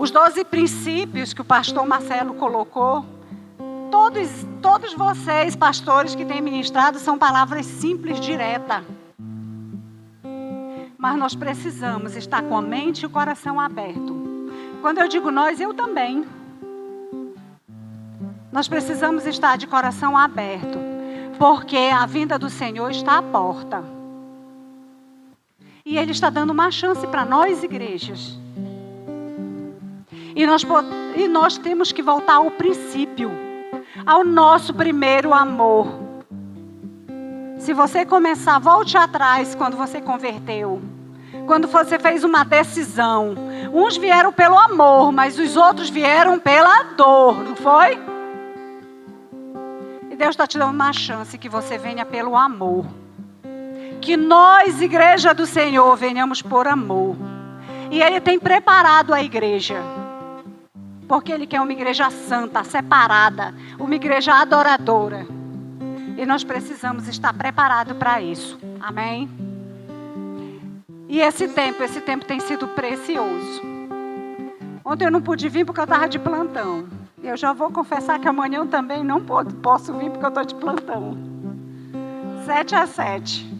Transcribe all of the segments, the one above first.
Os 12 princípios que o pastor Marcelo colocou, todos vocês, pastores que têm ministrado, são palavras simples, diretas. Mas nós precisamos estar com a mente e o coração aberto. Quando eu digo nós, eu também. Nós precisamos estar de coração aberto, porque a vinda do Senhor está à porta. E Ele está dando uma chance para nós, igrejas. E nós temos que voltar ao princípio, ao nosso primeiro amor. Se você começar, volte atrás quando você converteu. Quando você fez uma decisão. Uns vieram pelo amor, mas os outros vieram pela dor, não foi? E Deus está te dando uma chance que você venha pelo amor. Que nós, igreja do Senhor, venhamos por amor. E Ele tem preparado a igreja. Porque Ele quer uma igreja santa, separada. Uma igreja adoradora. E nós precisamos estar preparados para isso. Amém? E esse tempo tem sido precioso. Ontem eu não pude vir porque eu estava de plantão. Eu já vou confessar que amanhã eu também não posso vir porque eu estou de plantão. 7 às 7.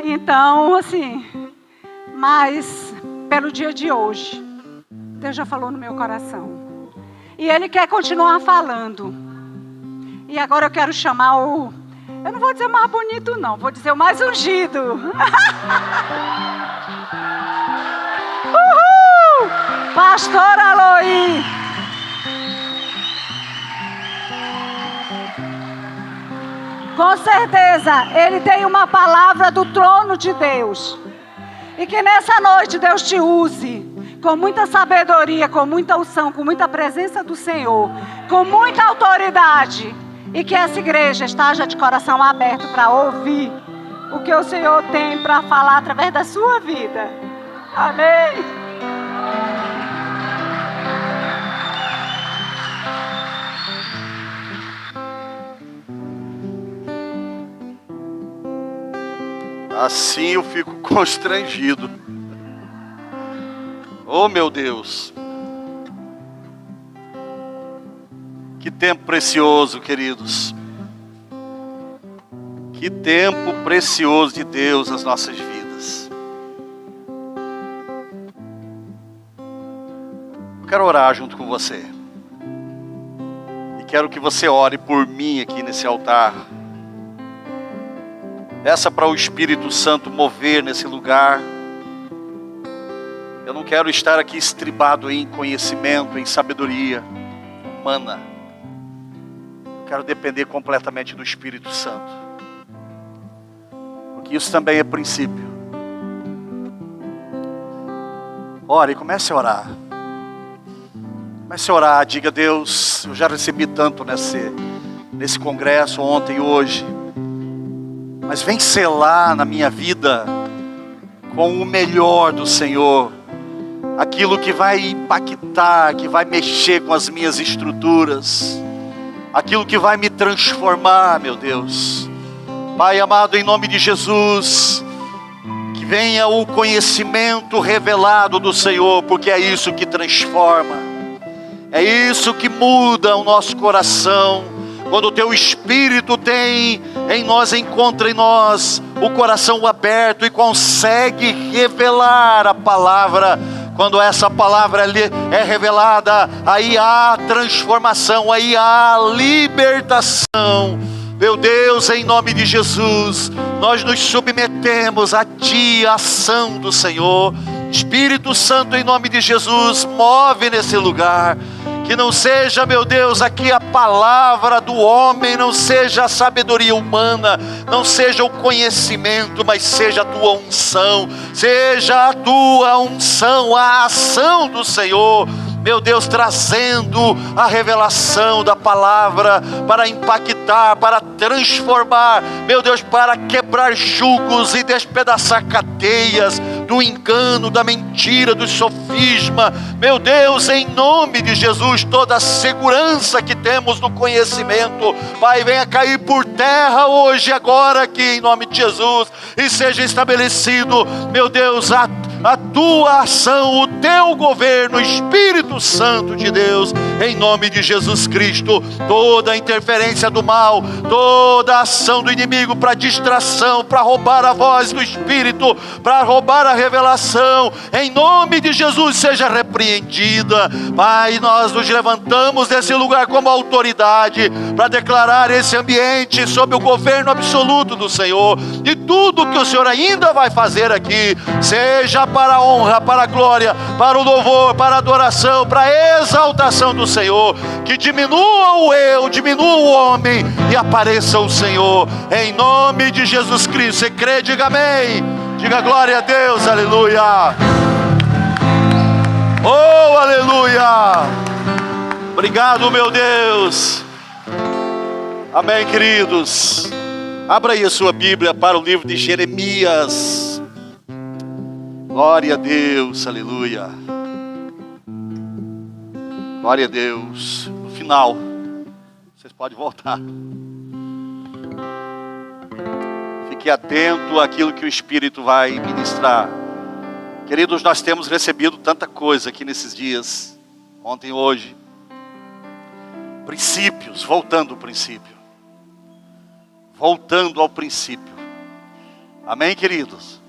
Então, assim, mas pelo dia de hoje, Deus já falou no meu coração. E Ele quer continuar falando. E agora eu quero chamar eu não vou dizer mais bonito não, vou dizer o mais ungido. Uhul! Pastor Aloí. Com certeza, ele tem uma palavra do trono de Deus. E que nessa noite Deus te use com muita sabedoria, com muita unção, com muita presença do Senhor, com muita autoridade. E que essa igreja esteja de coração aberto para ouvir o que o Senhor tem para falar através da sua vida. Amém. Assim eu fico constrangido. Oh, meu Deus. Que tempo precioso, queridos. Que tempo precioso de Deus nas nossas vidas. Eu quero orar junto com você. E quero que você ore por mim aqui nesse altar. Peça para o Espírito Santo mover nesse lugar. Eu não quero estar aqui estribado em conhecimento, em sabedoria humana. Eu quero depender completamente do Espírito Santo. Porque isso também é princípio. Ore, comece a orar. Comece a orar, diga: Deus, eu já recebi tanto nesse congresso ontem e hoje. Mas vem selar na minha vida com o melhor do Senhor. Aquilo que vai impactar, que vai mexer com as minhas estruturas. Aquilo que vai me transformar, meu Deus. Pai amado, em nome de Jesus, que venha o conhecimento revelado do Senhor, porque é isso que transforma. É isso que muda o nosso coração. Quando o Teu Espírito tem em nós, encontra em nós o coração aberto e consegue revelar a palavra. Quando essa palavra é revelada, aí há transformação, aí há libertação. Meu Deus, em nome de Jesus, nós nos submetemos a Ti, a ação do Senhor. Espírito Santo, em nome de Jesus, move nesse lugar. Que não seja, meu Deus, aqui a palavra do homem, não seja a sabedoria humana, não seja o conhecimento, mas seja a Tua unção. Seja a Tua unção, a ação do Senhor. Meu Deus, trazendo a revelação da palavra para impactar, para transformar, meu Deus, para quebrar julgos e despedaçar cadeias do engano, da mentira, do sofisma. Meu Deus, em nome de Jesus, toda a segurança que temos no conhecimento, Pai, venha cair por terra hoje, agora aqui, em nome de Jesus, e seja estabelecido, meu Deus, a tua ação, o teu governo, Espírito Santo de Deus, em nome de Jesus Cristo. Toda a interferência do mal, toda a ação do inimigo para distração, para roubar a voz do Espírito, para roubar a revelação, em nome de Jesus seja repreendida. Pai, nós nos levantamos desse lugar como autoridade para declarar esse ambiente sob o governo absoluto do Senhor, e tudo que o Senhor ainda vai fazer aqui, seja para a honra, para a glória, para o louvor, para a adoração, para a exaltação do Senhor. Que diminua o eu, diminua o homem e apareça o Senhor, em nome de Jesus Cristo. Você crê? Diga amém, diga glória a Deus, aleluia. Oh, aleluia. Obrigado, meu Deus. Amém, queridos. Abra aí a sua Bíblia para o livro de Jeremias. Glória a Deus, aleluia. Glória a Deus. No final, vocês podem voltar. Fique atento àquilo que o Espírito vai ministrar. Queridos, nós temos recebido tanta coisa aqui nesses dias, ontem e hoje. Princípios, voltando ao princípio. Voltando ao princípio. Amém, queridos?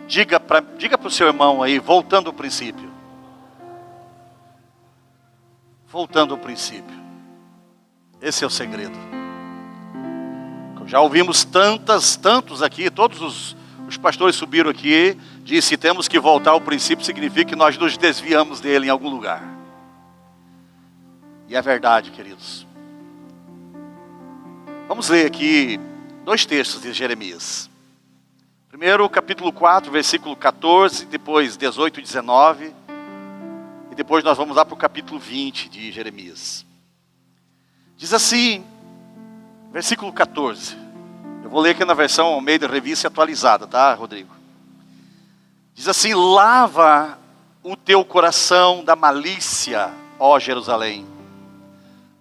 Diga para o seu irmão aí, voltando ao princípio. Voltando ao princípio. Esse é o segredo. Já ouvimos tantos aqui, todos os pastores subiram aqui, disse, temos que voltar ao princípio, significa que nós nos desviamos dele em algum lugar. E é verdade, queridos. Vamos ler aqui 2 textos de Jeremias. Primeiro, capítulo 4, versículo 14, depois 18 e 19. E depois nós vamos lá para o capítulo 20 de Jeremias. Diz assim, versículo 14. Eu vou ler aqui na versão Almeida Revista Atualizada, tá, Rodrigo? Diz assim, lava o teu coração da malícia, ó Jerusalém,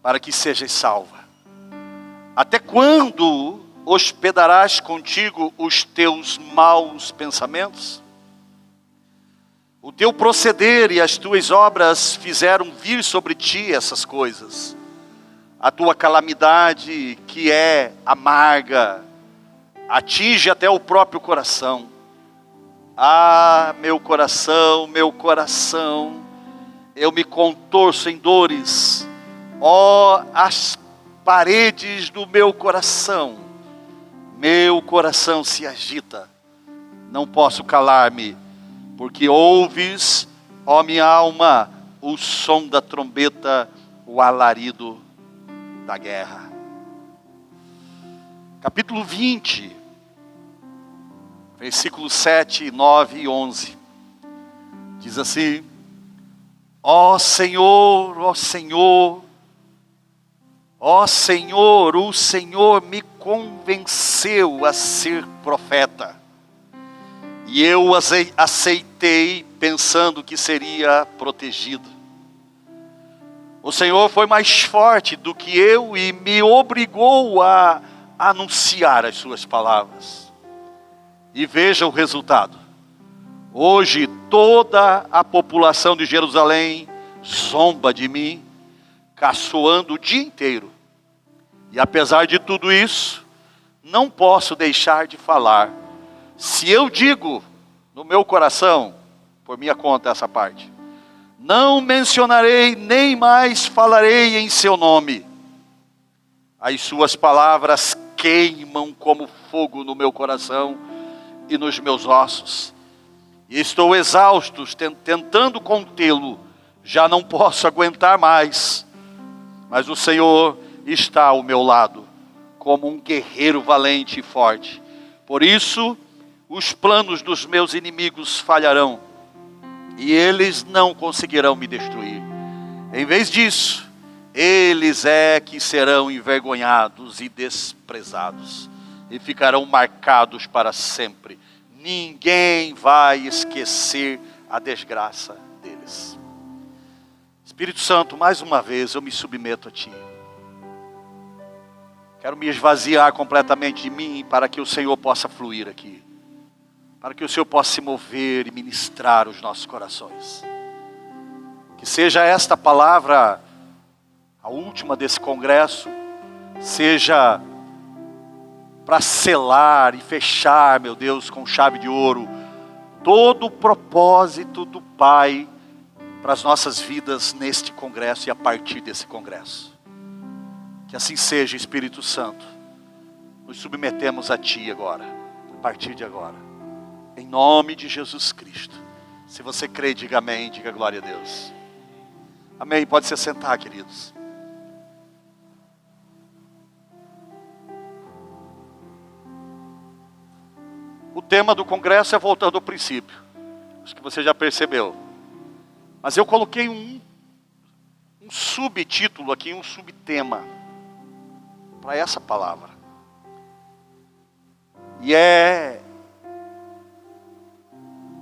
para que sejas salva. Até quando hospedarás contigo os teus maus pensamentos? O teu proceder e as tuas obras fizeram vir sobre ti essas coisas. A tua calamidade, que é amarga, atinge até o próprio coração. Ah, meu coração, eu me contorço em dores. Ó, as paredes do meu coração se agita. Não posso calar-me, porque ouves, ó minha alma, o som da trombeta, o alarido da guerra. Capítulo 20, versículos 7, 9 e 11. Diz assim, ó Senhor, o Senhor me convenceu a ser profeta. E eu aceitei pensando que seria protegido. O Senhor foi mais forte do que eu e me obrigou a anunciar as suas palavras. E veja o resultado. Hoje toda a população de Jerusalém zomba de mim, caçoando o dia inteiro. E apesar de tudo isso, não posso deixar de falar. Se eu digo no meu coração, por minha conta essa parte, não mencionarei nem mais falarei em seu nome. As suas palavras queimam como fogo no meu coração e nos meus ossos. E estou exausto, tentando contê-lo. Já não posso aguentar mais. Mas o Senhor está ao meu lado, como um guerreiro valente e forte. Por isso, os planos dos meus inimigos falharão, e eles não conseguirão me destruir. Em vez disso, eles é que serão envergonhados e desprezados, e ficarão marcados para sempre. Ninguém vai esquecer a desgraça deles. Espírito Santo, mais uma vez eu me submeto a Ti. Quero me esvaziar completamente de mim para que o Senhor possa fluir aqui. para que o Senhor possa se mover e ministrar os nossos corações. Que seja esta palavra a última desse congresso, seja para selar e fechar, meu Deus, com chave de ouro, todo o propósito do Pai para as nossas vidas neste congresso e a partir desse congresso. Que assim seja, Espírito Santo. Nos submetemos a Ti agora, a partir de agora. Em nome de Jesus Cristo. Se você crê, diga amém, diga glória a Deus. Amém, pode se sentar, queridos. O tema do congresso é voltando ao princípio. Acho que você já percebeu. Mas eu coloquei um subtítulo aqui, um subtema para essa palavra. E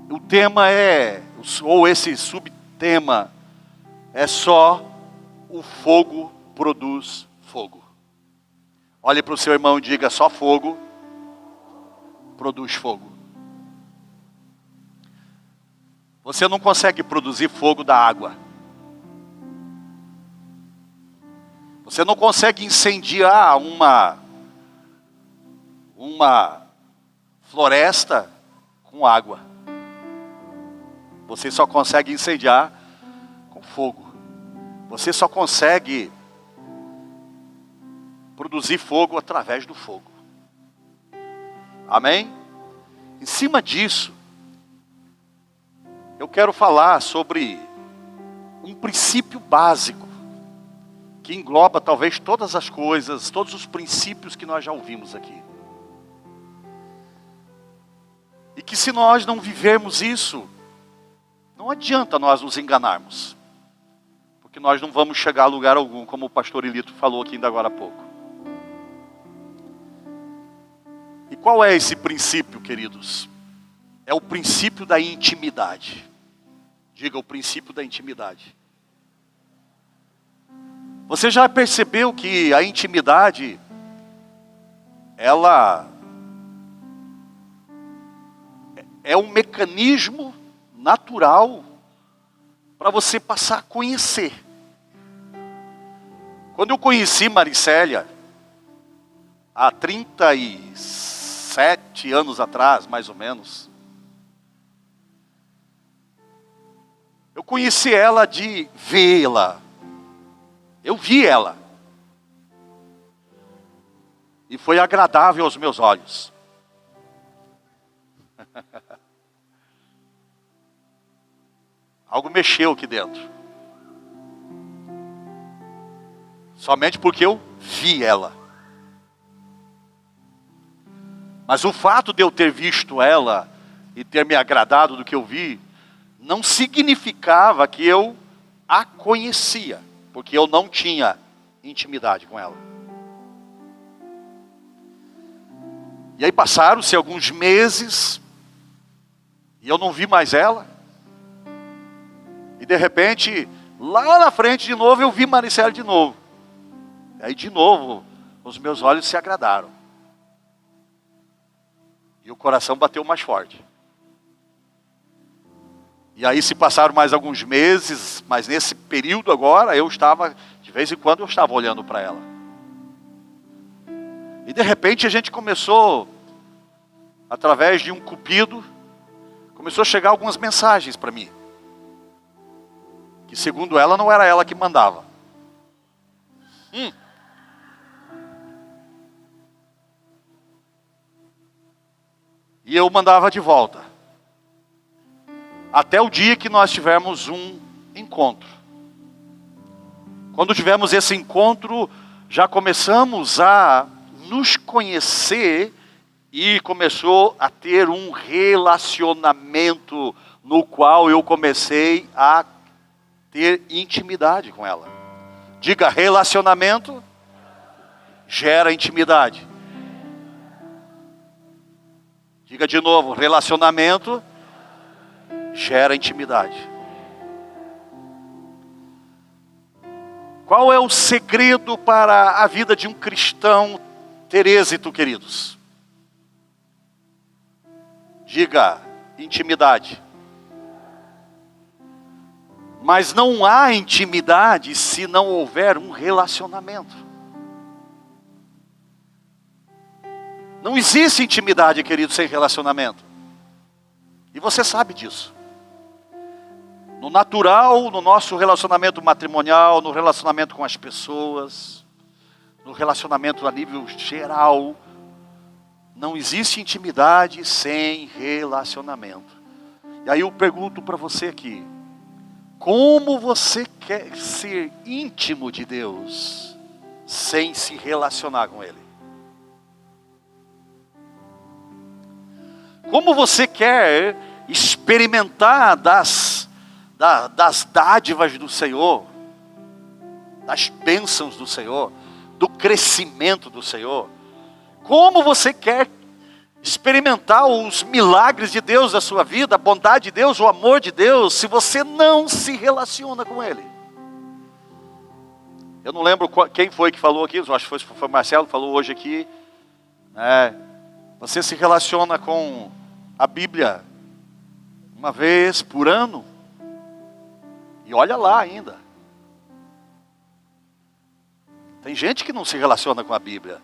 o tema ou esse subtema é só o fogo produz fogo. Olhe para o seu irmão e diga: só fogo produz fogo. Você não consegue produzir fogo da água. Você não consegue incendiar uma floresta com água. Você só consegue incendiar com fogo. Você só consegue produzir fogo através do fogo. Amém? Em cima disso, eu quero falar sobre um princípio básico que engloba talvez todas as coisas, todos os princípios que nós já ouvimos aqui. E que se nós não vivermos isso, não adianta nós nos enganarmos. Porque nós não vamos chegar a lugar algum, como o pastor Elito falou aqui ainda agora há pouco. E qual é esse princípio, queridos? É o princípio da intimidade. Diga, o princípio da intimidade. Você já percebeu que a intimidade, ela é um mecanismo natural para você passar a conhecer. Quando eu conheci Maricélia, há 37 anos atrás, mais ou menos, eu conheci ela de vê-la. Eu vi ela. E foi agradável aos meus olhos. Algo mexeu aqui dentro. Somente porque eu vi ela. Mas o fato de eu ter visto ela e ter me agradado do que eu vi, não significava que eu a conhecia, porque eu não tinha intimidade com ela. E aí passaram-se alguns meses, e eu não vi mais ela. E de repente, lá na frente de novo, eu vi Maricélia de novo. E aí de novo, os meus olhos se agradaram. E o coração bateu mais forte. E aí se passaram mais alguns meses, mas nesse período agora, de vez em quando eu estava olhando para ela. E de repente a gente começou, através de um cupido, começou a chegar algumas mensagens para mim. Que segundo ela, não era ela que mandava. E eu mandava de volta. Até o dia que nós tivemos um encontro. Quando tivemos esse encontro, já começamos a nos conhecer e começou a ter um relacionamento no qual eu comecei a ter intimidade com ela. Diga, relacionamento gera intimidade. Diga de novo, relacionamento gera intimidade. Qual é o segredo para a vida de um cristão ter êxito, queridos? Diga, intimidade. Mas não há intimidade se não houver um relacionamento. Não existe intimidade, querido, sem relacionamento. E você sabe disso. No natural, no nosso relacionamento matrimonial, no relacionamento com as pessoas, no relacionamento a nível geral, não existe intimidade sem relacionamento. E aí eu pergunto para você aqui, como você quer ser íntimo de Deus sem se relacionar com Ele? Como você quer experimentar das dádivas do Senhor, das bênçãos do Senhor, do crescimento do Senhor? Como você quer experimentar os milagres de Deus na sua vida, a bondade de Deus, o amor de Deus, se você não se relaciona com Ele? Eu não lembro quem foi que falou aqui, eu acho que foi o Marcelo que falou hoje aqui. Você se relaciona com a Bíblia uma vez por ano? E olha lá ainda. Tem gente que não se relaciona com a Bíblia.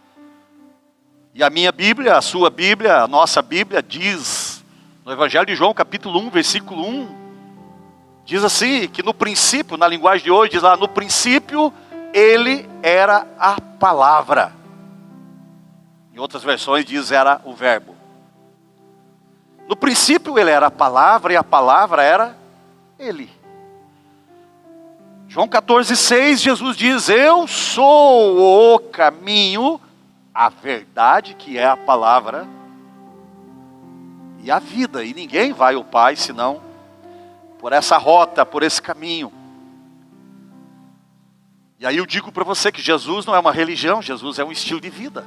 E a minha Bíblia, a sua Bíblia, a nossa Bíblia diz, no Evangelho de João, capítulo 1, versículo 1, diz assim, que no princípio, na linguagem de hoje, diz lá, no princípio, Ele era a palavra. Em outras versões diz, era o verbo. No princípio, Ele era a palavra e a palavra era Ele. João 14,6, Jesus diz, eu sou o caminho, a verdade, que é a palavra, e a vida. E ninguém vai ao Pai senão por essa rota, por esse caminho. E aí eu digo para você que Jesus não é uma religião, Jesus é um estilo de vida.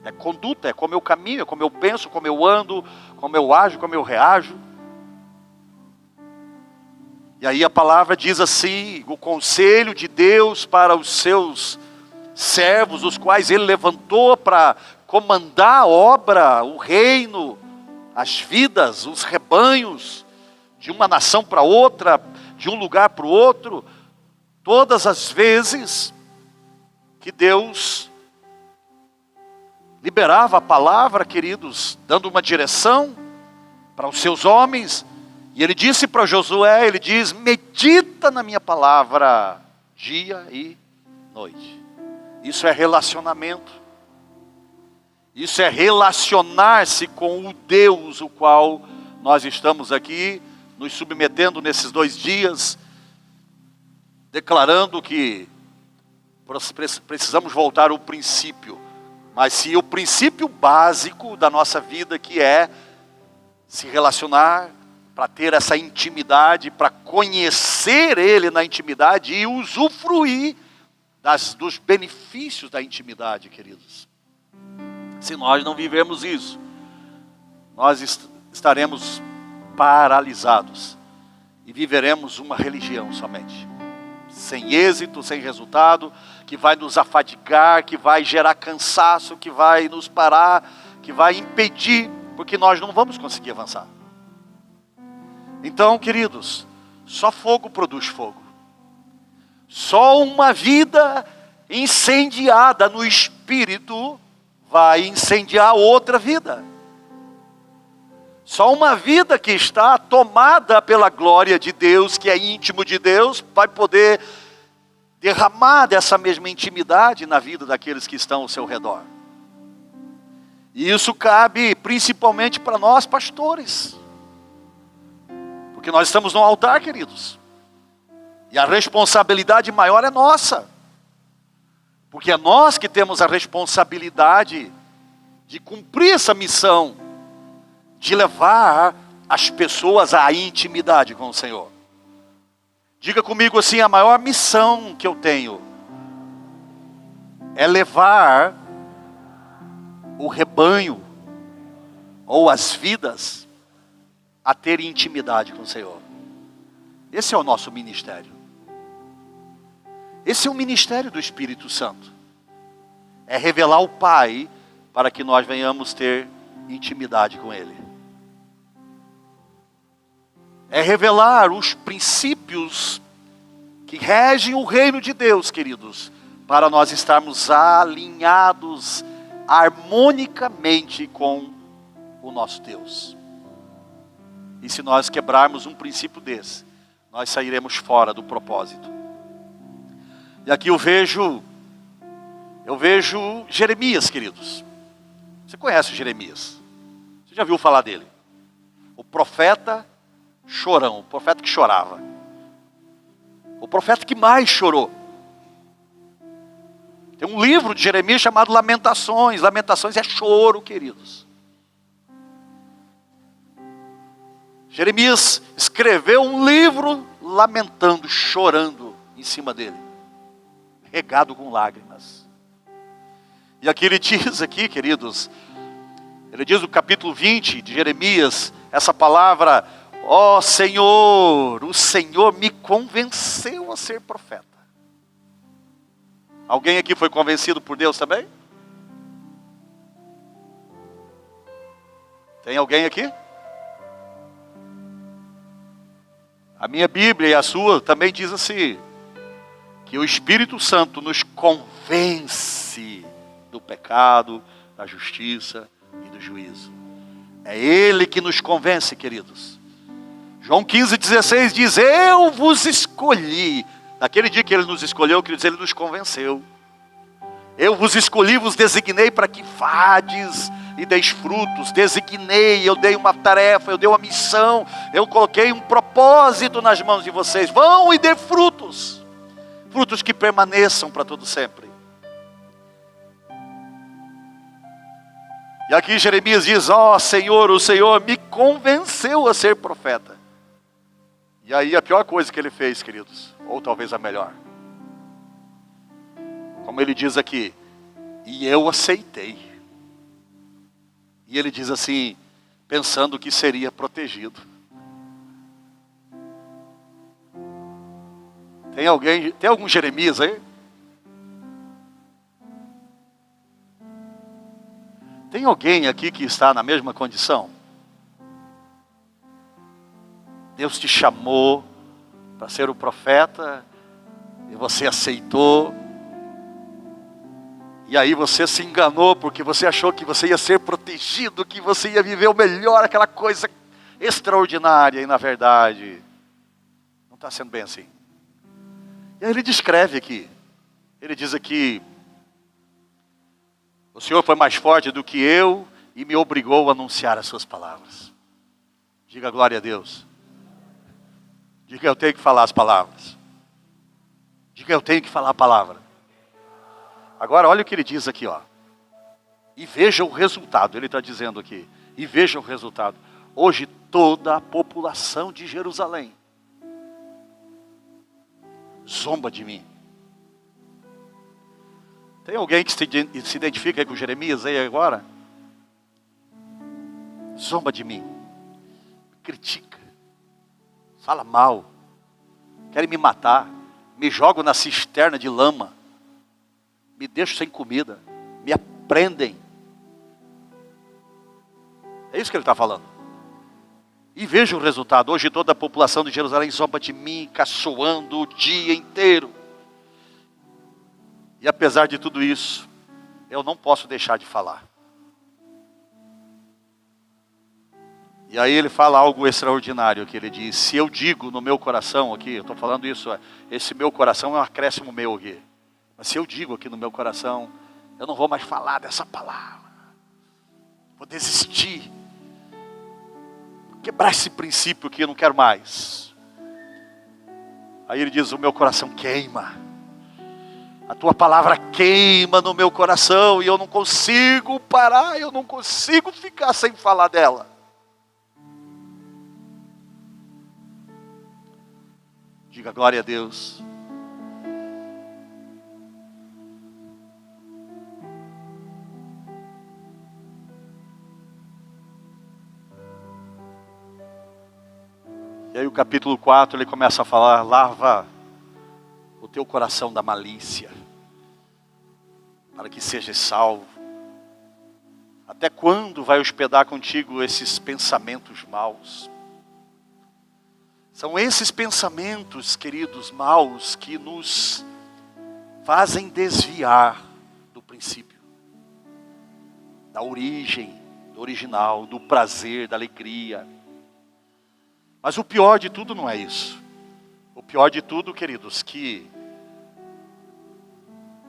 É conduta, é como eu caminho, é como eu penso, como eu ando, como eu ajo, como eu reajo. E aí a palavra diz assim, o conselho de Deus para os seus servos, os quais Ele levantou para comandar a obra, o reino, as vidas, os rebanhos, de uma nação para outra, de um lugar para o outro. Todas as vezes que Deus liberava a palavra, queridos, dando uma direção para os seus homens, e Ele disse para Josué, Ele diz, medita na minha palavra, dia e noite. Isso é relacionamento. Isso é relacionar-se com o Deus, o qual nós estamos aqui, nos submetendo nesses 2 dias, declarando que precisamos voltar ao princípio. Mas se o princípio básico da nossa vida, que é se relacionar, para ter essa intimidade, para conhecer Ele na intimidade e usufruir dos benefícios da intimidade, queridos. Se nós não vivemos isso, nós estaremos paralisados e viveremos uma religião somente, sem êxito, sem resultado, que vai nos afadigar, que vai gerar cansaço, que vai nos parar, que vai impedir, porque nós não vamos conseguir avançar. Então, queridos, só fogo produz fogo. Só uma vida incendiada no Espírito vai incendiar outra vida. Só uma vida que está tomada pela glória de Deus, que é íntimo de Deus, vai poder derramar dessa mesma intimidade na vida daqueles que estão ao seu redor. E isso cabe principalmente para nós pastores. Porque nós estamos no altar, queridos. E a responsabilidade maior é nossa. Porque é nós que temos a responsabilidade de cumprir essa missão, de levar as pessoas à intimidade com o Senhor. Diga comigo assim, a maior missão que eu tenho é levar o rebanho ou as vidas a ter intimidade com o Senhor. Esse é o nosso ministério. Esse é o ministério do Espírito Santo. É revelar o Pai para que nós venhamos ter intimidade com Ele. é revelar os princípios que regem o reino de Deus, queridos, para nós estarmos alinhados harmonicamente com o nosso Deus. E se nós quebrarmos um princípio desse, nós sairemos fora do propósito. E aqui eu vejo Jeremias, queridos. Você conhece Jeremias? Você já viu falar dele? O profeta chorão, o profeta que chorava. O profeta que mais chorou. Tem um livro de Jeremias chamado Lamentações. Lamentações é choro, queridos. Jeremias escreveu um livro lamentando, chorando em cima dele, regado com lágrimas. E aqui ele diz aqui, queridos, ele diz no capítulo 20 de Jeremias, essa palavra: ó Senhor, o Senhor me convenceu a ser profeta. Alguém aqui foi convencido por Deus também? Tem alguém aqui? A minha Bíblia e a sua também diz assim, que o Espírito Santo nos convence do pecado, da justiça e do juízo. É Ele que nos convence, queridos. João 15,16 diz: eu vos escolhi. Naquele dia que Ele nos escolheu, queridos, Ele nos convenceu. Eu vos escolhi, vos designei para que vades e deis frutos. Designei, eu dei uma tarefa, eu dei uma missão, eu coloquei um propósito nas mãos de vocês. Vão e dê frutos. Frutos que permaneçam para todo sempre. E aqui Jeremias diz: ó Senhor, o Senhor me convenceu a ser profeta. E aí a pior coisa que ele fez, queridos, ou talvez a melhor, como ele diz aqui, e eu aceitei. E ele diz assim, pensando que seria protegido. Tem algum Jeremias aí? Tem alguém aqui que está na mesma condição? Deus te chamou para ser o profeta e você aceitou. E aí você se enganou porque você achou que você ia ser protegido, que você ia viver o melhor, aquela coisa extraordinária. E na verdade, não está sendo bem assim. E aí ele descreve aqui. Ele diz aqui: o Senhor foi mais forte do que eu e me obrigou a anunciar as suas palavras. Diga glória a Deus. Diga: eu tenho que falar as palavras. Diga: eu tenho que falar a palavra. Agora olha o que ele diz aqui, ó. E veja o resultado. Ele está dizendo aqui. E veja o resultado. Hoje toda a população de Jerusalém zomba de mim. Tem alguém que se identifica com Jeremias aí agora? Zomba de mim. Critica. Fala mal. Querem me matar. Me jogam na cisterna de lama. Me deixam sem comida. Me prendem. É isso que ele está falando. E veja o resultado. Hoje toda a população de Jerusalém zomba de mim, caçoando o dia inteiro. E apesar de tudo isso, eu não posso deixar de falar. E aí ele fala algo extraordinário, que ele diz: se eu digo no meu coração aqui, eu estou falando isso, esse meu coração é um acréscimo meu aqui. Mas se eu digo aqui no meu coração, eu não vou mais falar dessa palavra. Vou desistir. Quebrar esse princípio aqui, eu não quero mais. Aí ele diz: o meu coração queima. A tua palavra queima no meu coração e eu não consigo parar, eu não consigo ficar sem falar dela. Diga glória a Deus. E aí o capítulo 4 ele começa a falar: lava o teu coração da malícia, para que sejas salvo. Até quando vai hospedar contigo esses pensamentos maus? São esses pensamentos, queridos, maus, que nos fazem desviar do princípio, da origem, do original, do prazer, da alegria. Mas o pior de tudo não é isso. O pior de tudo, queridos, que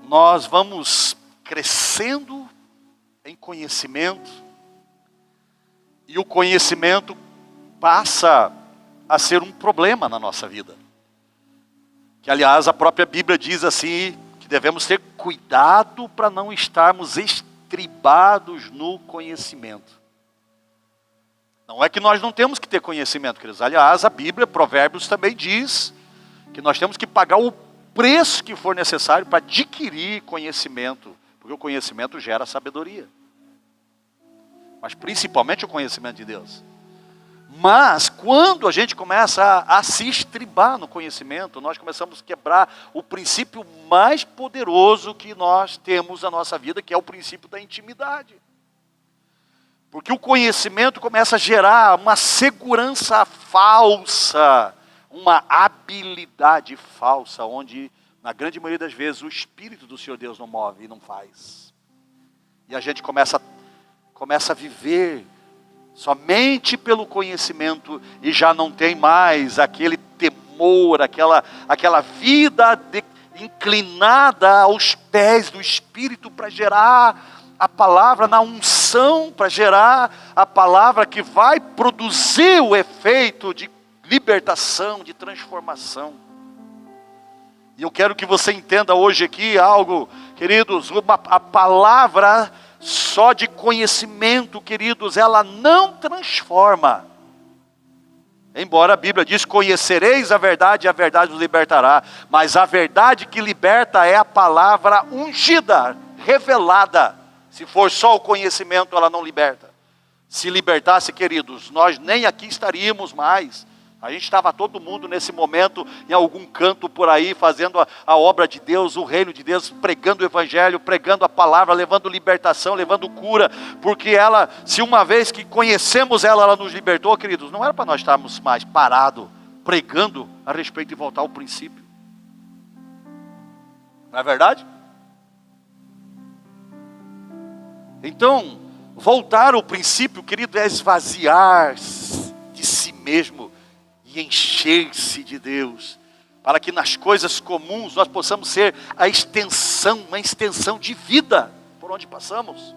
nós vamos crescendo em conhecimento e o conhecimento passa a ser um problema na nossa vida. Que, aliás, a própria Bíblia diz assim, que devemos ter cuidado para não estarmos estribados no conhecimento. Não é que nós não temos que ter conhecimento, queridos. Aliás, a Bíblia, Provérbios, também diz que nós temos que pagar o preço que for necessário para adquirir conhecimento, porque o conhecimento gera sabedoria. Mas principalmente o conhecimento de Deus. Mas quando a gente começa a se estribar no conhecimento, nós começamos a quebrar o princípio mais poderoso que nós temos na nossa vida, que é o princípio da intimidade. Porque o conhecimento começa a gerar uma segurança falsa, uma habilidade falsa, onde, na grande maioria das vezes, o Espírito do Senhor Deus não move e não faz. E a gente começa a viver somente pelo conhecimento e já não tem mais aquele temor, aquela vida inclinada aos pés do Espírito para gerar a palavra na unção, para gerar a palavra que vai produzir o efeito de libertação, de transformação. E eu quero que você entenda hoje aqui algo, queridos, a palavra só de conhecimento, queridos, ela não transforma. Embora a Bíblia diz, conhecereis a verdade e a verdade os libertará. Mas a verdade que liberta é a palavra ungida, revelada. Se for só o conhecimento, ela não liberta. Se libertasse, queridos, nós nem aqui estaríamos mais. A gente estava todo mundo nesse momento, em algum canto por aí, fazendo a obra de Deus, o reino de Deus, pregando o evangelho, pregando a palavra, levando libertação, levando cura. Porque ela, se uma vez que conhecemos ela, ela nos libertou, queridos, não era para nós estarmos mais parados, pregando a respeito de voltar ao princípio. Não é verdade? Então, voltar ao princípio, querido, é esvaziar de si mesmo e encher-se de Deus, para que nas coisas comuns nós possamos ser uma extensão de vida por onde passamos.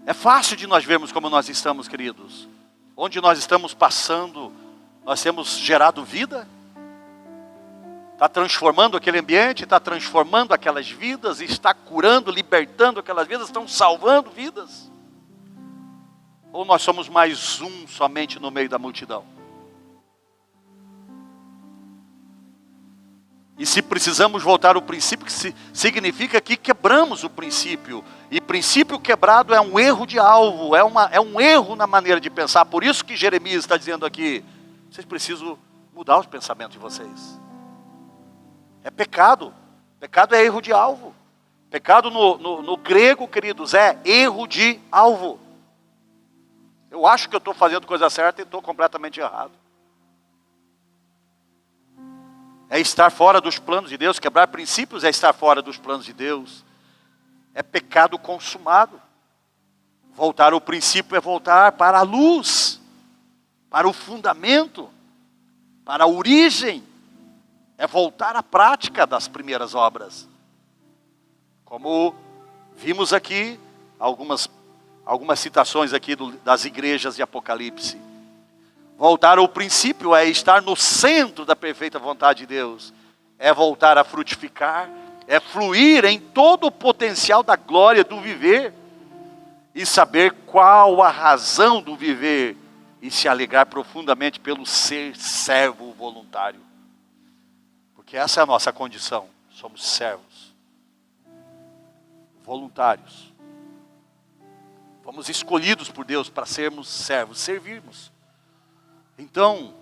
É fácil de nós vermos como nós estamos, queridos. Onde nós estamos passando, nós temos gerado vida. Está transformando aquele ambiente, está transformando aquelas vidas, está curando, libertando aquelas vidas, estão salvando vidas. Ou nós somos mais um somente no meio da multidão? E se precisamos voltar ao princípio, que significa que quebramos o princípio. E princípio quebrado é um erro de alvo, é um erro na maneira de pensar. Por isso que Jeremias está dizendo aqui, vocês precisam mudar os pensamentos de vocês. É pecado. Pecado é erro de alvo. Pecado no grego, queridos, é erro de alvo. Eu acho que eu estou fazendo coisa certa e estou completamente errado. É estar fora dos planos de Deus. Quebrar princípios é estar fora dos planos de Deus. É pecado consumado. Voltar ao princípio é voltar para a luz, para o fundamento, para a origem. É voltar à prática das primeiras obras. Como vimos aqui, algumas citações aqui das igrejas de Apocalipse. Voltar ao princípio é estar no centro da perfeita vontade de Deus. É voltar a frutificar, é fluir em todo o potencial da glória do viver. E saber qual a razão do viver. E se alegrar profundamente pelo ser servo voluntário. Porque essa é a nossa condição. Somos servos. Voluntários. Fomos escolhidos por Deus para sermos servos, servirmos. Então,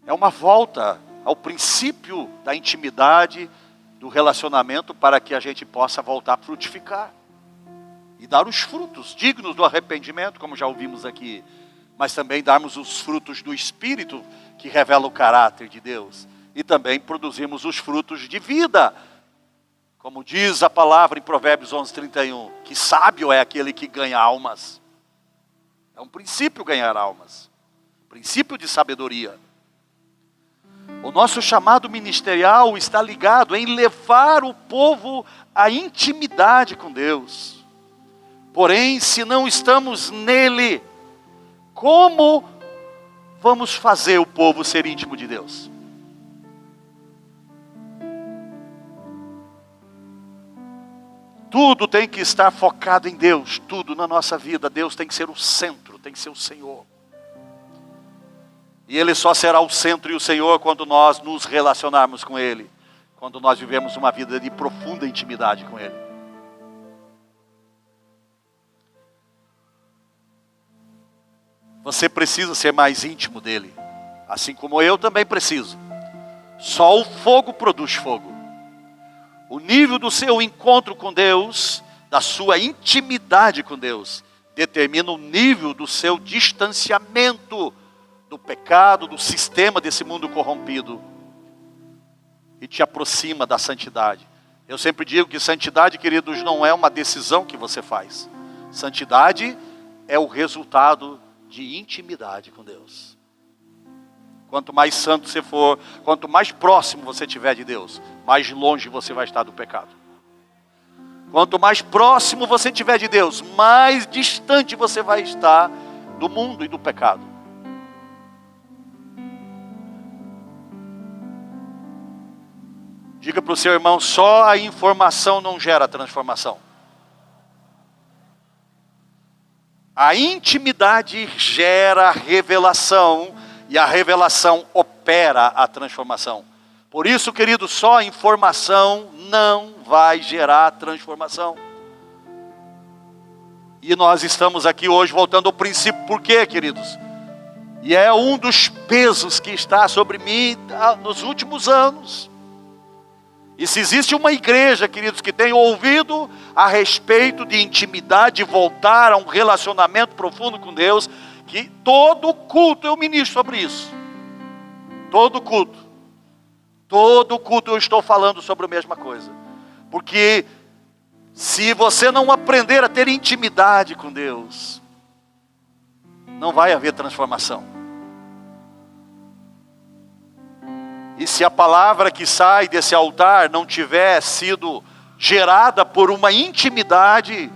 é uma volta ao princípio da intimidade, do relacionamento, para que a gente possa voltar a frutificar. E dar os frutos dignos do arrependimento, como já ouvimos aqui. mas também darmos os frutos do Espírito, que revela o caráter de Deus. E também produzimos os frutos de vida. Como diz a palavra em Provérbios 11:31, que sábio é aquele que ganha almas. É um princípio ganhar almas. Princípio de sabedoria. O nosso chamado ministerial está ligado em levar o povo à intimidade com Deus. Porém, se não estamos nele, como vamos fazer o povo ser íntimo de Deus? Tudo tem que estar focado em Deus, tudo na nossa vida. Deus tem que ser o centro, tem que ser o Senhor. E Ele só será o centro e o Senhor quando nós nos relacionarmos com Ele. Quando nós vivemos uma vida de profunda intimidade com Ele. Você precisa ser mais íntimo dEle. Assim como eu também preciso. Só o fogo produz fogo. O nível do seu encontro com Deus, da sua intimidade com Deus, determina o nível do seu distanciamento do pecado, do sistema desse mundo corrompido. E te aproxima da santidade. Eu sempre digo que santidade, queridos, não é uma decisão que você faz. Santidade é o resultado de intimidade com Deus. Quanto mais santo você for, quanto mais próximo você estiver de Deus, mais longe você vai estar do pecado. Quanto mais próximo você estiver de Deus, mais distante você vai estar do mundo e do pecado. Diga para o seu irmão, só a informação não gera transformação. A intimidade gera revelação. E a revelação opera a transformação. Por isso, querido, só a informação não vai gerar transformação. E nós estamos aqui hoje voltando ao princípio. Por quê, queridos? E é um dos pesos que está sobre mim nos últimos anos. E se existe uma igreja, queridos, que tem ouvido a respeito de intimidade, voltar a um relacionamento profundo com Deus, que todo culto eu ministro sobre isso. Todo culto eu estou falando sobre a mesma coisa. Porque se você não aprender a ter intimidade com Deus, não vai haver transformação. E se a palavra que sai desse altar não tiver sido gerada por uma intimidade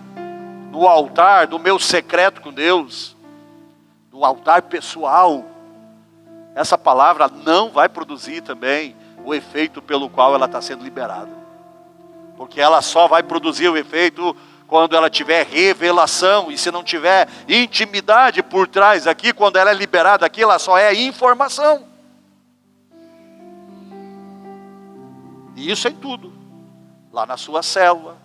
no altar, do meu secreto com Deus, do altar pessoal, essa palavra não vai produzir também o efeito pelo qual ela está sendo liberada. Porque ela só vai produzir o efeito quando ela tiver revelação. E se não tiver intimidade por trás aqui, quando ela é liberada aqui, ela só é informação. E isso é em tudo. Lá na sua célula.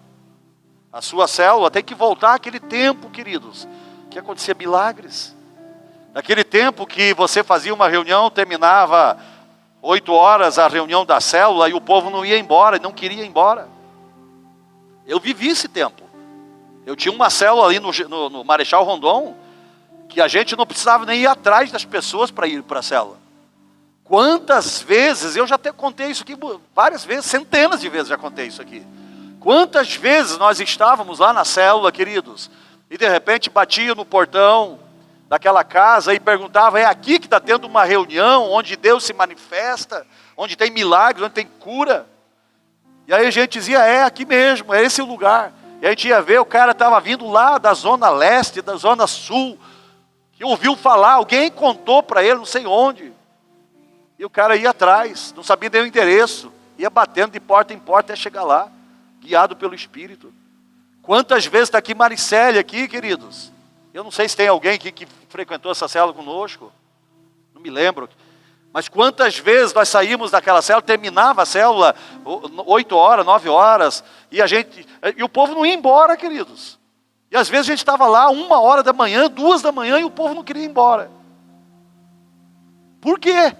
A sua célula tem que voltar àquele tempo, queridos, que acontecia milagres. Naquele tempo que você fazia uma reunião, terminava 8 horas a reunião da célula e o povo não ia embora, não queria ir embora. Eu vivi esse tempo. Eu tinha uma célula ali no Marechal Rondon, que a gente não precisava nem ir atrás das pessoas para ir para a célula. Quantas vezes, eu já até contei isso aqui várias vezes, centenas de vezes já contei isso aqui. Quantas vezes nós estávamos lá na célula, queridos, e de repente batia no portão daquela casa e perguntava, é aqui que está tendo uma reunião, onde Deus se manifesta, onde tem milagres, onde tem cura? E aí a gente dizia, é aqui mesmo, é esse o lugar. E a gente ia ver, o cara estava vindo lá da zona leste, da zona sul, que ouviu falar, alguém contou para ele, não sei onde. E o cara ia atrás, não sabia nem o endereço, ia batendo de porta em porta até chegar lá, guiado pelo Espírito. Quantas vezes está aqui Maricélia, aqui, queridos? Eu não sei se tem alguém aqui que frequentou essa célula conosco, não me lembro. Mas quantas vezes nós saímos daquela célula, terminava a célula 8 horas, 9 horas, e o povo não ia embora, queridos. E às vezes a gente estava lá 1 hora da manhã, 2 da manhã, e o povo não queria ir embora. Por quê?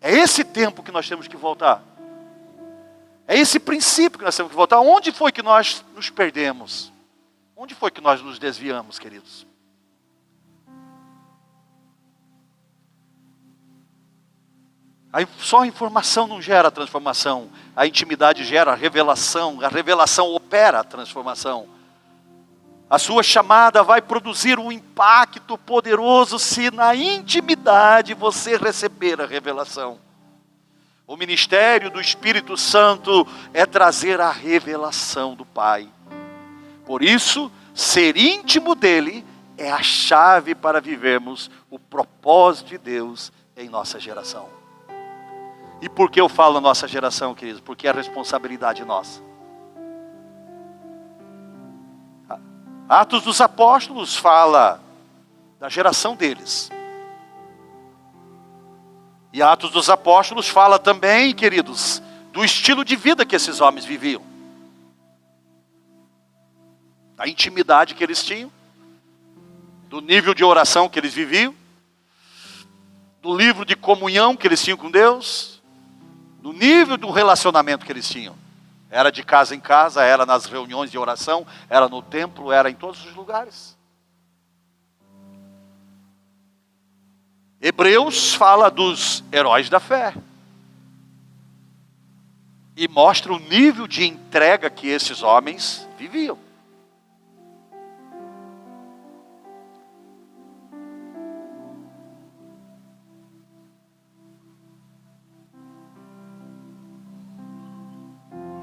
É esse tempo que nós temos que voltar. É esse princípio que nós temos que voltar. Onde foi que nós nos perdemos? Onde foi que nós nos desviamos, queridos? Só a informação não gera transformação. A intimidade gera a revelação opera a transformação. A sua chamada vai produzir um impacto poderoso se na intimidade você receber a revelação. O ministério do Espírito Santo é trazer a revelação do Pai. Por isso, ser íntimo dele é a chave para vivermos o propósito de Deus em nossa geração. E por que eu falo nossa geração, queridos? Porque é a responsabilidade nossa. Atos dos Apóstolos fala da geração deles. E Atos dos Apóstolos fala também, queridos, do estilo de vida que esses homens viviam. Da intimidade que eles tinham. Do nível de oração que eles viviam. Do nível de comunhão que eles tinham com Deus. Do nível do relacionamento que eles tinham. Era de casa em casa, era nas reuniões de oração, era no templo, era em todos os lugares. Hebreus fala dos heróis da fé. E mostra o nível de entrega que esses homens viviam.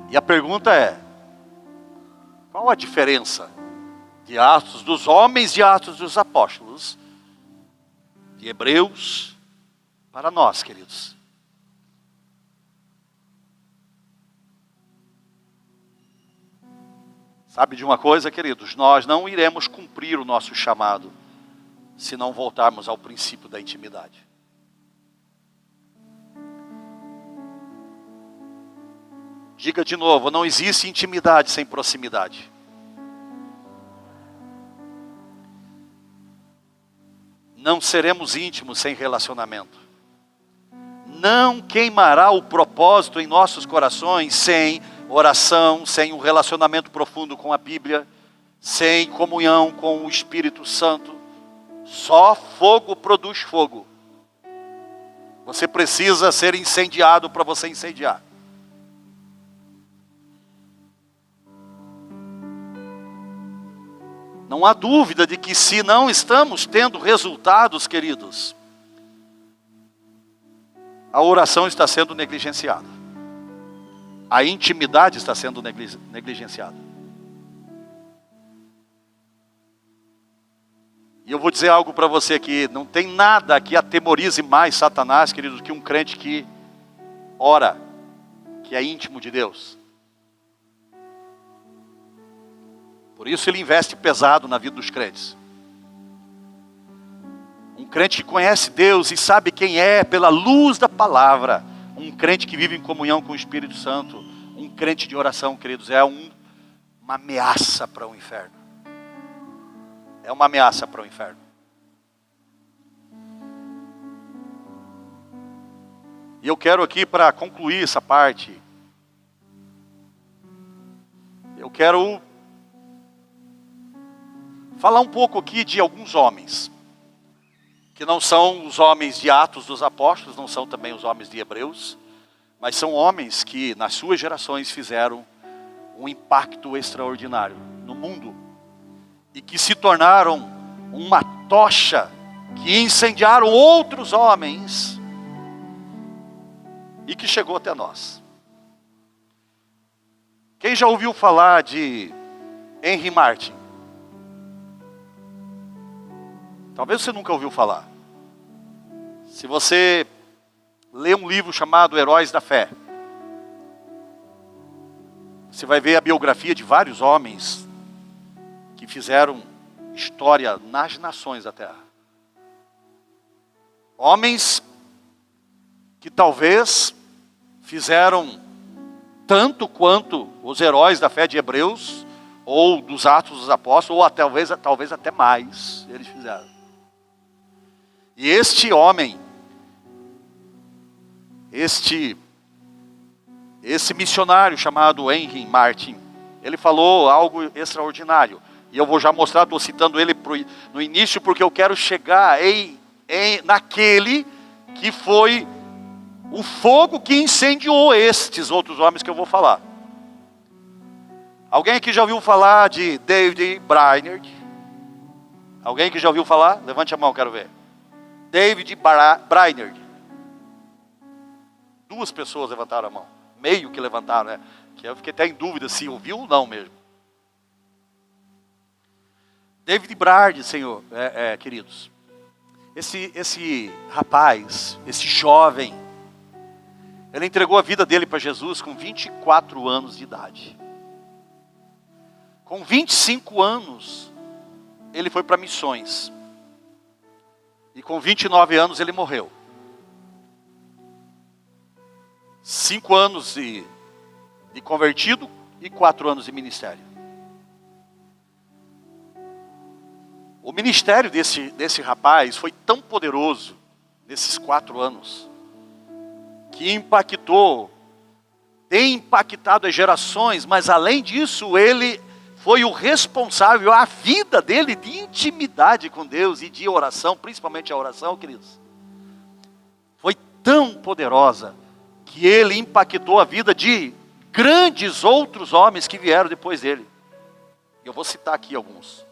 E a pergunta é, qual a diferença de Atos dos Homens e Atos dos Apóstolos, de Hebreus, para nós, queridos? Sabe de uma coisa, queridos? Nós não iremos cumprir o nosso chamado se não voltarmos ao princípio da intimidade. Diga de novo, não existe intimidade sem proximidade. Não seremos íntimos sem relacionamento. Não queimará o propósito em nossos corações sem oração, sem um relacionamento profundo com a Bíblia, sem comunhão com o Espírito Santo. Só fogo produz fogo. Você precisa ser incendiado para você incendiar. Não há dúvida de que se não estamos tendo resultados, queridos, a oração está sendo negligenciada. A intimidade está sendo negligenciada. E eu vou dizer algo para você aqui, não tem nada que atemorize mais Satanás, queridos, que um crente que ora, que é íntimo de Deus. Por isso ele investe pesado na vida dos crentes. Um crente que conhece Deus e sabe quem é pela luz da palavra. Um crente que vive em comunhão com o Espírito Santo. Um crente de oração, queridos, é uma ameaça para o inferno. É uma ameaça para o inferno. E eu quero aqui, para concluir essa parte, eu quero falar um pouco aqui de alguns homens, que não são os homens de Atos dos Apóstolos, não são também os homens de Hebreus, mas são homens que nas suas gerações fizeram um impacto extraordinário no mundo, e que se tornaram uma tocha, que incendiaram outros homens, e que chegou até nós. Quem já ouviu falar de Henry Martin? Talvez você nunca ouviu falar. Se você lê um livro chamado Heróis da Fé, você vai ver a biografia de vários homens que fizeram história nas nações da terra. Homens que talvez fizeram tanto quanto os heróis da fé de Hebreus, ou dos Atos dos Apóstolos, ou talvez até mais eles fizeram. E este homem, esse missionário chamado Henry Martin, ele falou algo extraordinário. E eu vou já mostrar, estou citando ele no início, porque eu quero chegar naquele que foi o fogo que incendiou estes outros homens que eu vou falar. Alguém aqui já ouviu falar de David Brainerd? Alguém que já ouviu falar? Levante a mão, quero ver. David Brainerd. 2 pessoas levantaram a mão. Meio que levantaram, né? Que eu fiquei até em dúvida se ouviu ou não mesmo. David Brainerd, Senhor, queridos. Esse rapaz, esse jovem, ele entregou a vida dele para Jesus com 24 anos de idade. Com 25 anos, ele foi para missões. E com 29 anos ele morreu. 5 anos de convertido e 4 anos de ministério. O ministério desse rapaz foi tão poderoso, nesses 4 anos, que tem impactado as gerações, mas além disso, ele foi o responsável, a vida dele de intimidade com Deus e de oração, principalmente a oração, queridos, foi tão poderosa, que ele impactou a vida de grandes outros homens que vieram depois dele. Eu vou citar aqui alguns.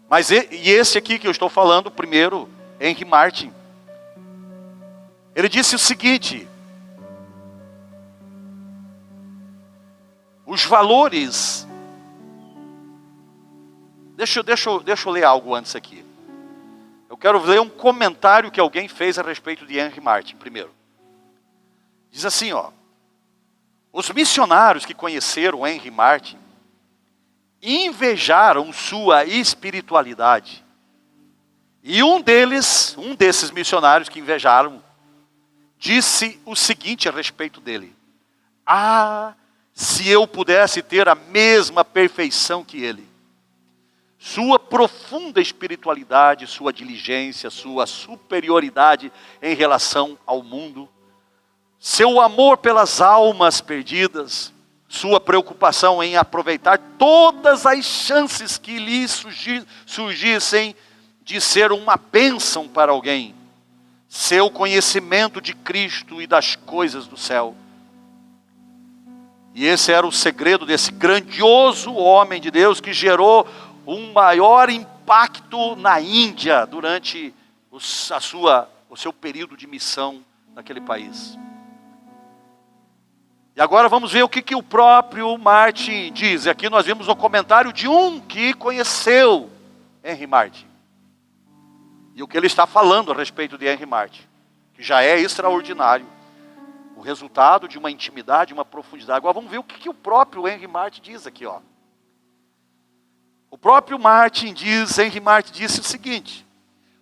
Mas esse aqui que eu estou falando, primeiro, Henry Martyn. Ele disse o seguinte: os valores... Deixa eu ler algo antes aqui. Eu quero ler um comentário que alguém fez a respeito de Henry Martyn, primeiro. Diz assim, os missionários que conheceram Henry Martyn invejaram sua espiritualidade. E um desses missionários que invejaram, disse o seguinte a respeito dele: ah, se eu pudesse ter a mesma perfeição que ele. Sua profunda espiritualidade, sua diligência, sua superioridade em relação ao mundo, seu amor pelas almas perdidas, sua preocupação em aproveitar todas as chances que lhe surgissem de ser uma bênção para alguém, seu conhecimento de Cristo e das coisas do céu. E esse era o segredo desse grandioso homem de Deus que gerou um maior impacto na Índia durante o seu período de missão naquele país. E agora vamos ver o que o próprio Martyn diz. Aqui nós vemos o comentário de um que conheceu Henry Martyn. E o que ele está falando a respeito de Henry Martyn, que já é extraordinário. O resultado de uma intimidade, uma profundidade. Agora vamos ver o que o próprio Henry Martyn diz aqui. O próprio Henry Martyn disse o seguinte: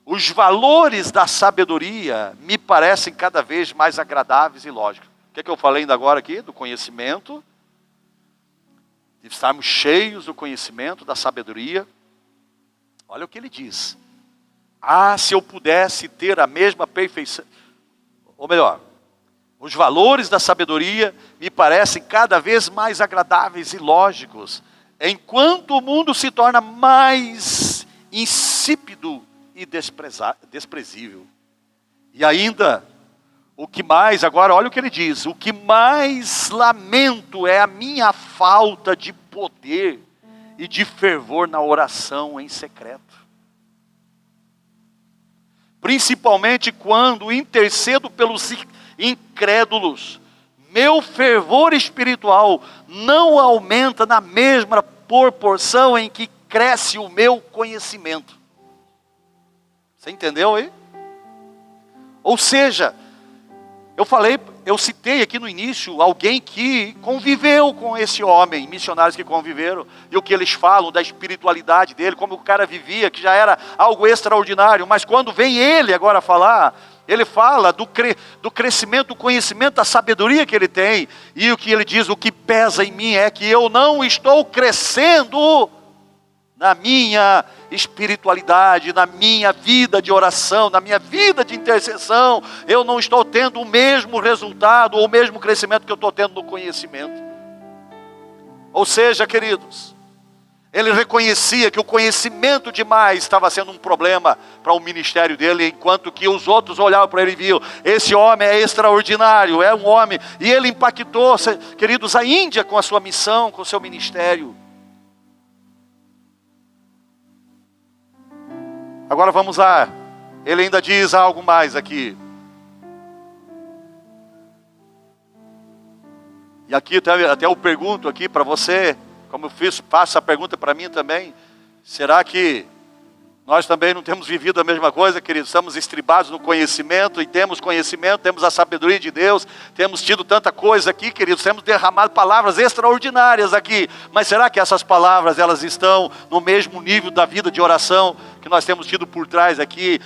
os valores da sabedoria me parecem cada vez mais agradáveis e lógicos. O que eu falei ainda agora aqui? Do conhecimento. De estarmos cheios do conhecimento, da sabedoria. Olha o que ele diz. Ah, se eu pudesse ter a mesma perfeição. Ou melhor, os valores da sabedoria me parecem cada vez mais agradáveis e lógicos, enquanto o mundo se torna mais insípido e desprezível. E ainda, o que mais, agora olha o que ele diz: o que mais lamento é a minha falta de poder e de fervor na oração em secreto. Principalmente quando intercedo pelos incrédulos, meu fervor espiritual não aumenta na mesma proporção em que cresce o meu conhecimento. Você entendeu aí? Ou seja, eu citei aqui no início alguém que conviveu com esse homem, missionários que conviveram, e o que eles falam da espiritualidade dele, como o cara vivia, que já era algo extraordinário, mas quando vem ele agora falar, ele fala do crescimento, do conhecimento, da sabedoria que ele tem, e o que ele diz: o que pesa em mim é que eu não estou crescendo na minha espiritualidade, na minha vida de oração, na minha vida de intercessão. Eu não estou tendo o mesmo resultado, ou o mesmo crescimento que eu estou tendo no conhecimento. Ou seja, queridos, Ele reconhecia que o conhecimento demais estava sendo um problema para o ministério dele, enquanto que os outros olhavam para ele e viam, esse homem é extraordinário, é um homem. E ele impactou, queridos, a Índia com a sua missão, com o seu ministério. Agora vamos lá, ele ainda diz algo mais aqui. E aqui até eu pergunto aqui para você, como eu faço a pergunta para mim também, será que nós também não temos vivido a mesma coisa, queridos? Estamos estribados no conhecimento, e temos conhecimento, temos a sabedoria de Deus, temos tido tanta coisa aqui, queridos, temos derramado palavras extraordinárias aqui, mas será que essas palavras, elas estão no mesmo nível da vida de oração que nós temos tido por trás aqui,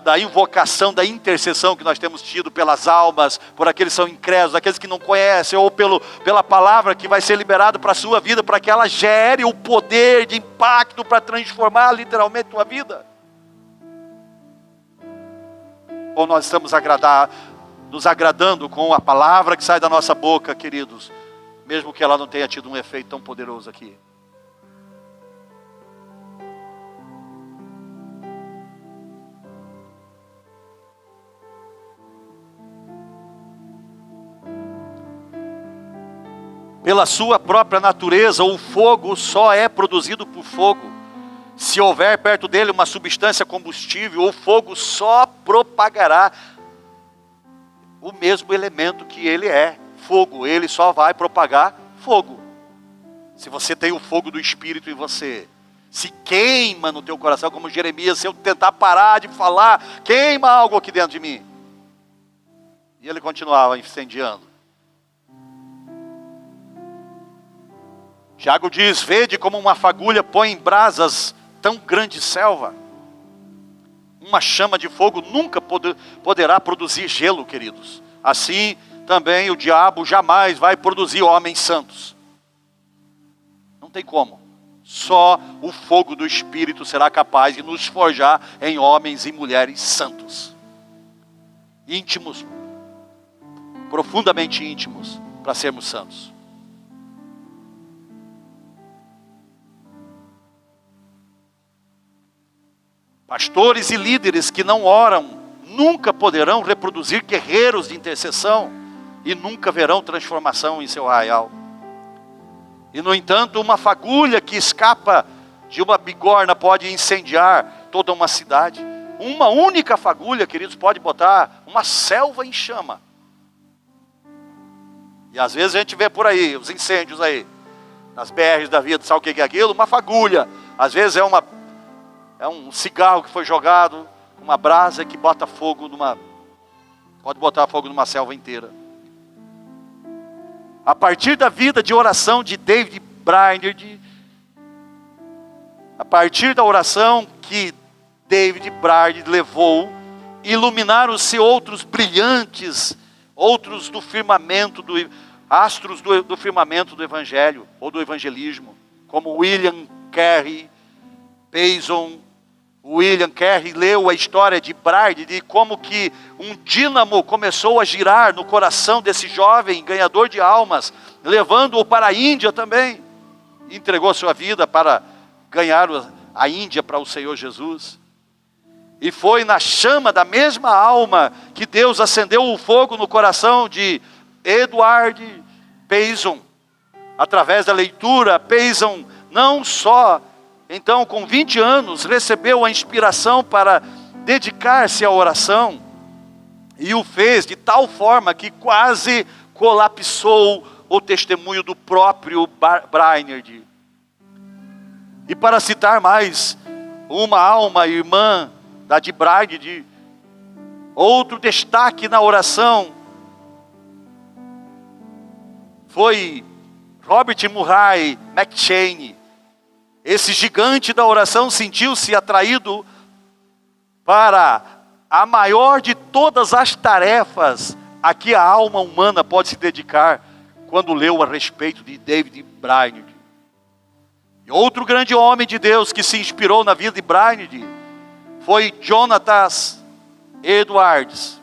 da invocação, da intercessão que nós temos tido pelas almas, por aqueles que são incrédulos, aqueles que não conhecem, ou pela palavra que vai ser liberada para a sua vida, para que ela gere o poder de impacto para transformar literalmente a tua vida? Ou nós estamos nos agradando com a palavra que sai da nossa boca, queridos, mesmo que ela não tenha tido um efeito tão poderoso aqui? Pela sua própria natureza, o fogo só é produzido por fogo. Se houver perto dele uma substância combustível, o fogo só propagará o mesmo elemento que ele é, fogo. Ele só vai propagar fogo. Se você tem o fogo do Espírito em você, se queima no teu coração, como Jeremias, se eu tentar parar de falar, queima algo aqui dentro de mim. E ele continuava incendiando. Tiago diz, vede como uma fagulha põe em brasas tão grande selva. Uma chama de fogo nunca poderá produzir gelo, queridos. Assim também o diabo jamais vai produzir homens santos. Não tem como. Só o fogo do Espírito será capaz de nos forjar em homens e mulheres santos. Íntimos, profundamente íntimos, para sermos santos. Pastores e líderes que não oram nunca poderão reproduzir guerreiros de intercessão e nunca verão transformação em seu arraial. E no entanto, uma fagulha que escapa de uma bigorna pode incendiar toda uma cidade. Uma única fagulha, queridos, pode botar uma selva em chama. E às vezes a gente vê por aí os incêndios aí, nas BRs da vida, sabe o que é aquilo? Uma fagulha. Às vezes é um cigarro que foi jogado, uma brasa que bota fogo pode botar fogo numa selva inteira. A partir da vida de oração de David Brainerd, a partir da oração que David Brainerd levou, iluminaram-se outros brilhantes, outros do firmamento, astros do firmamento do evangelho, ou do evangelismo, como William Carey Payson. William Carey leu a história de Brainerd, de como que um dínamo começou a girar no coração desse jovem ganhador de almas, levando-o para a Índia também. Entregou sua vida para ganhar a Índia para o Senhor Jesus. E foi na chama da mesma alma que Deus acendeu o fogo no coração de Edward Payson. Através da leitura, Payson não só, então, com 20 anos, recebeu a inspiração para dedicar-se à oração, e o fez de tal forma que quase colapsou o testemunho do próprio Brainerd. E para citar mais uma alma irmã da de Brainerd, outro destaque na oração foi Robert Murray McCheyne. Esse gigante da oração sentiu-se atraído para a maior de todas as tarefas a que a alma humana pode se dedicar, quando leu a respeito de David Brainerd. E outro grande homem de Deus que se inspirou na vida de Brainerd foi Jonathan Edwards.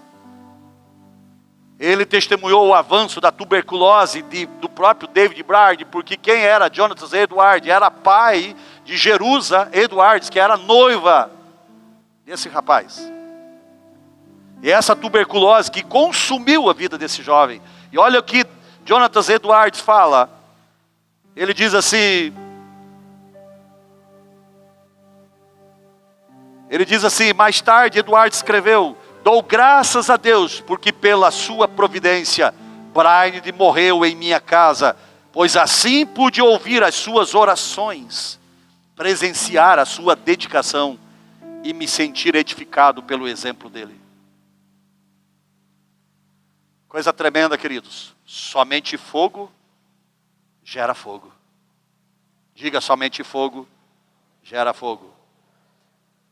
Ele testemunhou o avanço da tuberculose do próprio David Brainerd, porque quem era Jonathan Edwards era pai de Jerusa Edwards, que era noiva desse rapaz. E essa tuberculose que consumiu a vida desse jovem. E olha o que Jonathan Edwards fala. Ele diz assim, mais tarde Edwards escreveu: dou graças a Deus, porque pela sua providência, Brainerd morreu em minha casa, pois assim pude ouvir as suas orações, presenciar a sua dedicação e me sentir edificado pelo exemplo dele. Coisa tremenda, queridos. Somente fogo gera fogo. Diga, somente fogo gera fogo.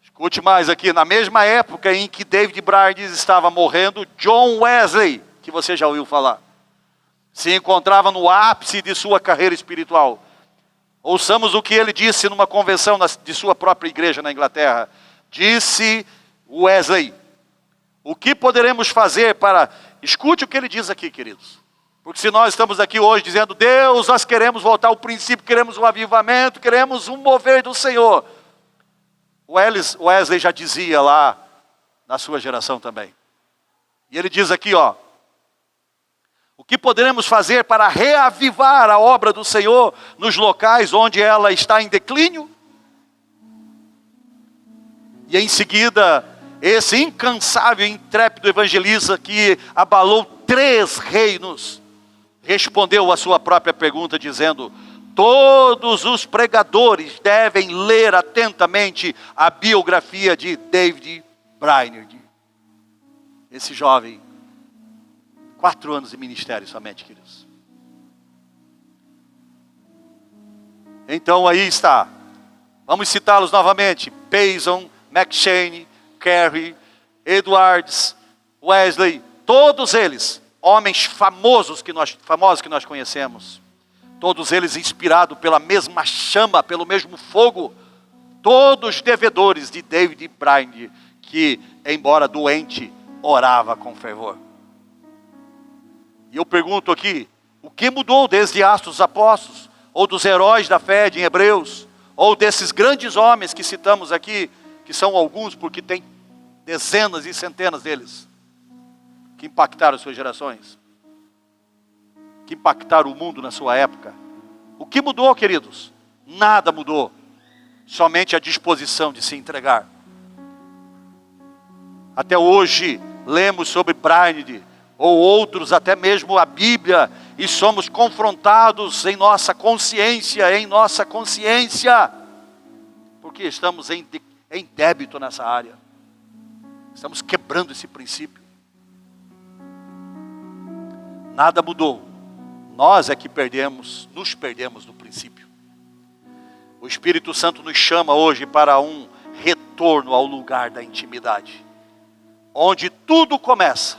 Escute mais aqui, na mesma época em que David Brainerd estava morrendo, John Wesley, que você já ouviu falar, se encontrava no ápice de sua carreira espiritual. Ouçamos o que ele disse numa convenção de sua própria igreja na Inglaterra. Disse Wesley: o que poderemos fazer para... Escute o que ele diz aqui, queridos. Porque se nós estamos aqui hoje dizendo, Deus, nós queremos voltar ao princípio, queremos um avivamento, queremos um mover do Senhor. Wesley já dizia lá na sua geração também. E ele diz aqui, ó: o que poderemos fazer para reavivar a obra do Senhor nos locais onde ela está em declínio? E em seguida, esse incansável e intrépido evangelista que abalou 3 reinos, respondeu a sua própria pergunta dizendo: todos os pregadores devem ler atentamente a biografia de David Brainerd. Esse jovem, 4 anos de ministério somente, queridos. Então aí está. Vamos citá-los novamente: Payson, McCheyne, Carey, Edwards, Wesley, todos eles, homens famosos que nós conhecemos. Todos eles inspirados pela mesma chama, pelo mesmo fogo. Todos devedores de David Brainerd, que, embora doente, orava com fervor. E eu pergunto aqui, o que mudou desde Atos dos Apóstolos, ou dos heróis da fé de Hebreus, ou desses grandes homens que citamos aqui, que são alguns porque tem dezenas e centenas deles, que impactaram suas gerações, que impactaram o mundo na sua época? O que mudou, queridos? Nada mudou, somente a disposição de se entregar. Até hoje lemos sobre Brainerd, ou outros, até mesmo a Bíblia, e somos confrontados em nossa consciência, porque estamos em débito nessa área. Estamos quebrando esse princípio. Nada mudou. Nós é que nos perdemos no princípio. O Espírito Santo nos chama hoje para um retorno ao lugar da intimidade, onde tudo começa.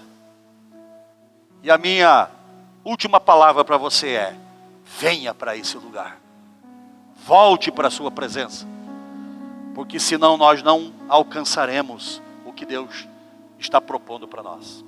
E a minha última palavra para você é: venha para esse lugar. Volte para a sua presença. Porque senão nós não alcançaremos o que Deus está propondo para nós.